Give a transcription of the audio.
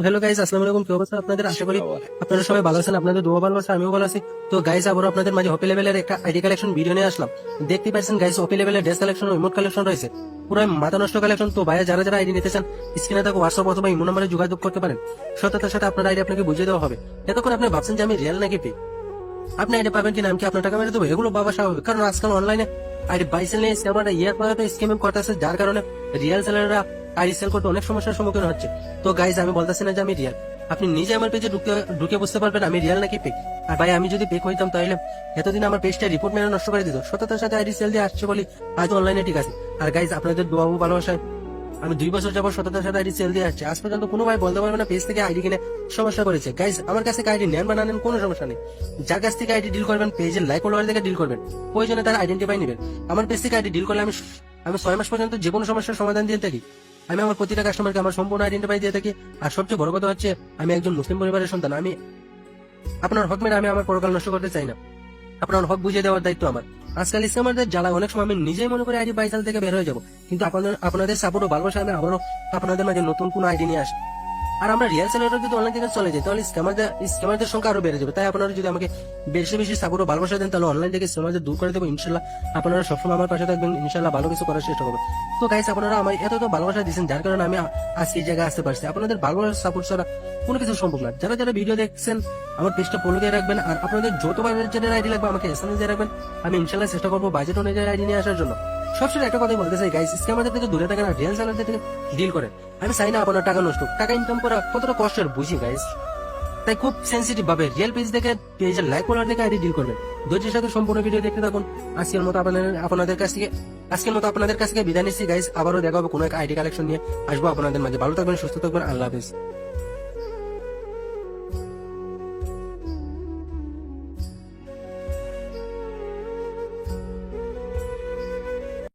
Hello guys, আসসালামু আলাইকুম। কি অবস্থা আপনাদের? আশা করি আপনারা সবাই ভালো আছেন। আপনাদের দোয়া ভালো আছে, আমিও ভালো আছি। তো গাইস, আবারও আপনাদের মাঝে হপি লেভেলের একটা আইডি কালেকশন ভিডিও নিয়ে আসলাম। দেখতে পাচ্ছেন গাইস, হপি লেভেলের ড্রেস কালেকশন ও ইমোট কালেকশন রয়েছে, পুরো মাথা নষ্ট কালেকশন। তো ভাইয়া যারা যারা আইডি নিতে চান, স্ক্রিনে থাকা হোয়াটসঅ্যাপ অথবা ইমো নম্বরে যোগাযোগ করতে পারেন। সততার সাথে আপনার আইডি আপনাকে বুঝিয়ে দেওয়া হবে। এতক্ষণ আপনি ভাবছেন যে আমি রিয়েল নাকি ফেক, আপনি আইডি পাবেন কিনা, আমি কি আপনার টাকা মেরে দেবো, এগুলো বাবা স্বাভাবিক। কারণ আজকাল অনলাইনে আইডি বাইসেল নিয়ে স্ক্যামাররা ইয়ার পরে স্ক্যামিং করতেছে, যার কারণে রিয়েল সেলাররা আইডি সেল করতে অনেক সমস্যার সম্মুখীন হচ্ছে। তো গাইজ, আমি বলতেছি না যে আমি রিয়েল, আপনি নিজে আমার পেজে ঢুকে বুঝতে পারবেন আমি রিয়েল নাকি ফেক। আর ভাই, আমি যদি ফেক হইতাম তাহলে এতদিন আমার পেজটা রিপোর্ট মেরে নষ্ট করে দিত। সততার সাথে আইডি সেল দিয়ে আসছে বলি আজ অনলাইনে ঠিক আছে। আর গাইজ, আপনাদের দোয়া ও ভালোবাসায় আমি 2 বছর যাবো সততার সাথে আইডি সেল দিয়ে আসছে। আজ পর্যন্ত কোনো ভাই বলতে পারবে না পেজ থেকে আইডি কিনে সমস্যা করেছে। গাইজ, আমার কাছে আইডি নেন বা না নেন কোনো সমস্যা নেই। যার কাছ থেকে আইডি ডিল করবেন, পেজের লাইক ফলোয়ার থেকে ডিল করবেন, প্রয়োজনে তার আইডেন্টিফাই নেবেন। আমার পেজ থেকে আইডি ডিল করলে আমি 6 মাস পর্যন্ত যে কোনো সমস্যার সমাধান দিয়ে থাকি। আমি আমার প্রতিটা কাস্টমারকে আমার সম্পূর্ণ আইডেন্টিফাই দিয়ে থাকি। আর সবচেয়ে বড় কথা হচ্ছে, আমি একজন মুসলিম পরিবারের সন্তান। আমি আপনার হক মেরে আমি আমার পরকাল নষ্ট করতে চাই না। আপনার হক বুঝিয়ে দেওয়ার দায়িত্ব আমার। আজকাল স্ক্যামারদের জ্বালা অনেক সময় আমি নিজেই মনে করি আইডি বাইসাল থেকে বের হয়ে যাবো, কিন্তু আপনাদের সাপোর্ট ও ভালোবাসা আমি আবারও আপনাদের মাঝে নতুন কোন আইডি নিয়ে আসি। আর আমরা রিয়েল সেলাররা যদি অনলাইন থেকে চলে যাই, তাহলে স্ক্যামারদের সংখ্যা আরো বেড়ে যাবে। তাই আপনারা যদি আমাকে বেশি বেশি সাপোর্ট ও ভালোবাসা দেন, তাহলে অনলাইন থেকে স্ক্যামারদের দূর করে দেবো ইনশাল্লাহ। আপনারা সবসময় আমার পাশে থাকবেন, ইনশাল্লাহ ভালো কিছু করার চেষ্টা করবেন। তো গাইস, আপনারা আমার এত ভালোবাসা দিচ্ছেন, যার কারণে আমি আজকে এই জায়গায় আসতে পারছি। আপনাদের ভালোবাসা সাপোর্ট ছাড়া কোনো কিছু সম্ভব না। যারা যারা ভিডিও দেখছেন, আমার পেজটা ফলো দিয়ে রাখবেন। আর আপনাদের যত বাজেটের আইডি লাগবে আমাকে এসএমএস দিয়ে রাখবেন। আমি ইনশাল্লাহ চেষ্টা করবো বাজেট অনুযায়ী আইডি নিয়ে আসার জন্য। সবসময় একটা কথাই বলতে চাই গাইস, স্ক্যামারদের থেকে দূরে থাকেন আর রিয়েল সেলারদের থেকে ডিল করেন। আমি চাই না আপনার টাকা নষ্ট, টাকা ইনকাম করা কতটা কষ্টের বুঝি গাইস। তাই খুব সেন্সিটিভ ভাবে রিয়েল পেজ দেখে, পেজের লাইক ফলোয়ার দেখে আইডি ডিল করবেন। ধৈর্যের সাথে সম্পূর্ণ ভিডিও দেখতে থাকুন। আজকের মতো আপনাদের কাছ থেকে বিদায় নিচ্ছি গাইস। আবারও দেখা হবে কোনো এক আইডি কালেকশন নিয়ে আসবো আপনাদের মাঝে। ভালো থাকবেন, সুস্থ থাকবেন, আল্লাহ হাফেজ।